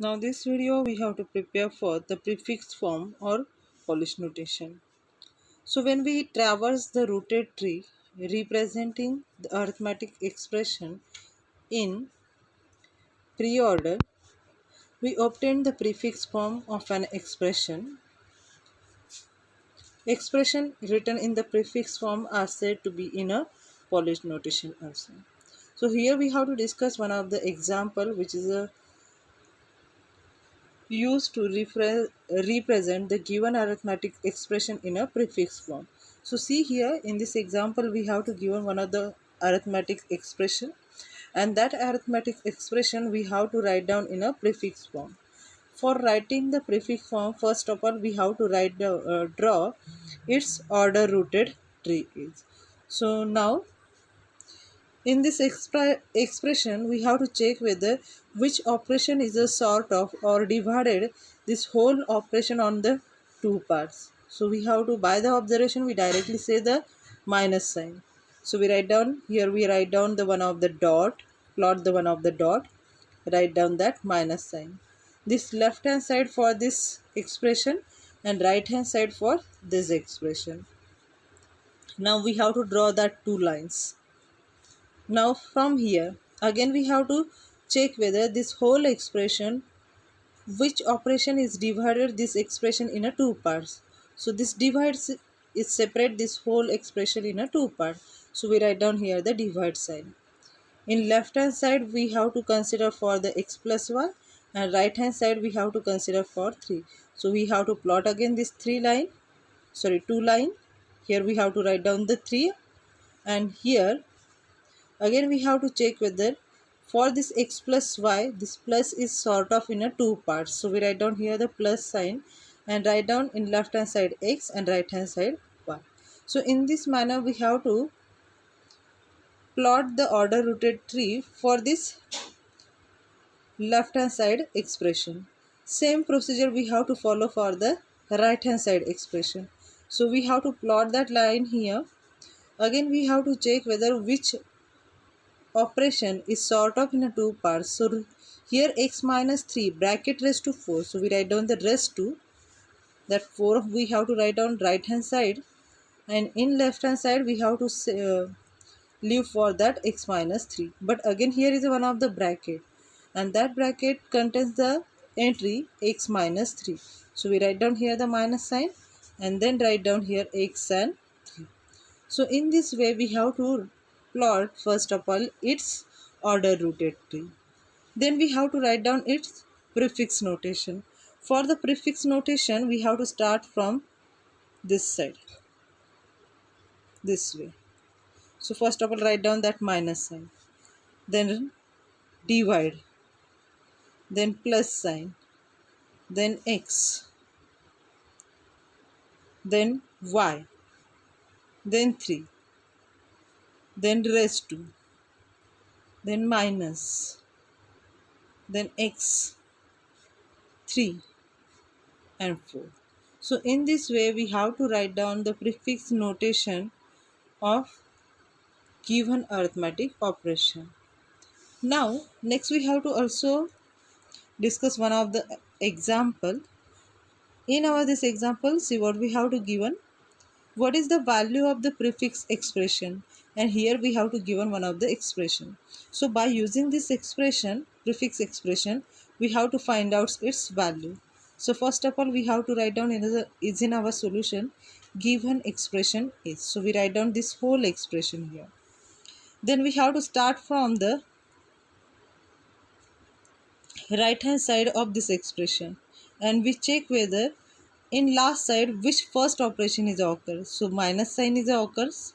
Now this video we have to prepare for the prefix form or Polish notation. So when we traverse the rooted tree representing the arithmetic expression in pre-order, we obtain the prefix form of an expression. Expression written in the prefix form are said to be in a Polish notation also. So here we have to discuss one of the example which is a used to represent the given arithmetic expression in a prefix form. So see here in this example we have to given one of the arithmetic expression, and that arithmetic expression we have to write down in a prefix form. For writing the prefix form, first of all we have to draw its order rooted tree is. So now in this expression, we have to check whether which operation is a sort of or divided this whole operation on the two parts. So we have to, by the observation, we directly say the minus sign. So we write down, here we write down the one of the dot, plot the one of the dot, write down that minus sign. This left hand side for this expression and right hand side for this expression. Now we have to draw that two lines. Now from here again we have to check whether this whole expression, which operation is divided this expression in a two parts. So this divides is separate this whole expression in a two part. So we write down here the divide sign. In left hand side we have to consider for the x plus 1 and right hand side we have to consider for 3. So we have to plot again this two line. Here we have to write down the 3, and here again we have to check whether for this x plus y, this plus is sort of in a two parts. So we write down here the plus sign and write down in left hand side x and right hand side y. So in this manner we have to plot the order rooted tree for this left hand side expression. Same procedure we have to follow for the right hand side expression. So we have to plot that line here. Again we have to check whether which operation is sort of in a two parts. So here x minus 3 bracket raised to 4. So we write down the raised to, that 4 we have to write down right hand side, and in left hand side we have to leave for that x minus 3. But again here is one of the bracket, and that bracket contains the entry x minus 3. So we write down here the minus sign and then write down here x and 3. So in this way we have to plot first of all its order rooted tree. Then we have to write down its prefix notation. For the prefix notation we have to start from this side, this way. So first of all write down that minus sign, then divide, then plus sign, then x, then y, then 3, then raised to, then minus, then x, 3 and 4. So in this way we have to write down the prefix notation of given arithmetic operation. Now next we have to also discuss one of the example. In our this example, see what we have to given. What is the value of the prefix expression? And here we have to given one of the expression. So by using this expression, prefix expression, we have to find out its value. So first of all we have to write down is in our solution given expression is. So we write down this whole expression here. Then we have to start from the right hand side of this expression, and we check whether in last side which first operation is occurs. So minus sign is occurs,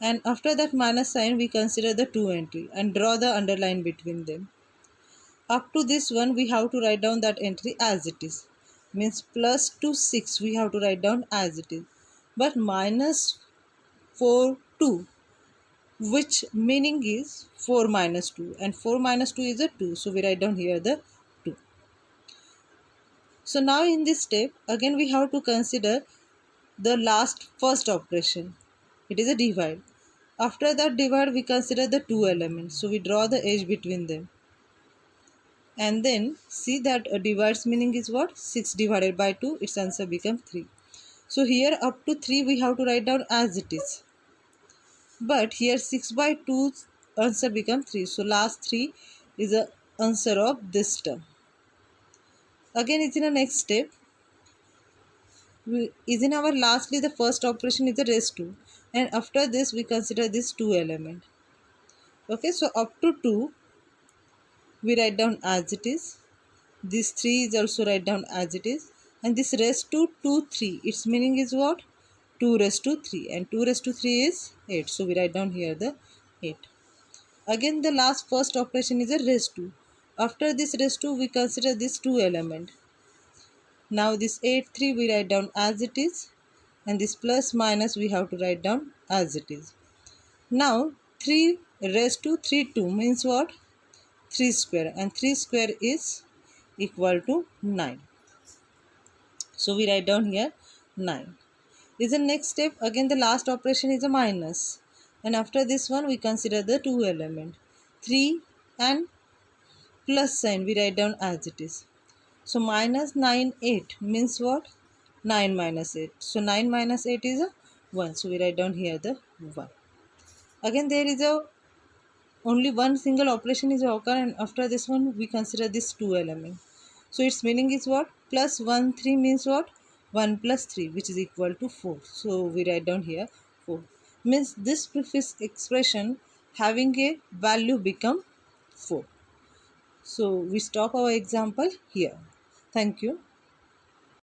and after that minus sign we consider the two entry and draw the underline between them. Up to this one we have to write down that entry as it is, means plus 2 6 we have to write down as it is, but minus 4 2, which meaning is 4 minus 2, and 4 minus 2 is a 2. So we write down here the 2. So now in this step again we have to consider the last first operation. It is a divide. After that divide we consider the two elements. So we draw the edge between them. and then see that divides meaning is what? 6 divided by 2, its answer becomes 3. So here up to 3 we have to write down as it is, but here 6 by 2 answer become 3, so last 3 is the answer of this term. Again it's in the next step, is in our lastly the first operation is the rest 2, and after this we consider this 2 element. Okay, so up to 2 we write down as it is, this 3 is also write down as it is, and this raised to 2 3, its meaning is what? 2 raised to 3, and 2 raised to 3 is 8, so we write down here the 8. Again the last first operation is a raised to. After this raised to we consider this 2 element. Now this 8 3 we write down as it is, and this plus minus we have to write down as it is. Now 3 raised to 3 2 means what? 3 square, and 3 square is equal to 9. So we write down here 9. Is the next step. Again the last operation is a minus, and after this one we consider the 2 element. 3 and plus sign we write down as it is. So minus 9 8 means what? 9 minus 8. So 9 minus 8 is a 1. So we write down here the 1. Again there is a only one single operation is occur, and after this one we consider this 2 element. So its meaning is what? Plus 1 3 means what? 1 plus 3, which is equal to 4. So we write down here 4. Means this prefix expression having a value become 4. So we stop our example here. Thank you.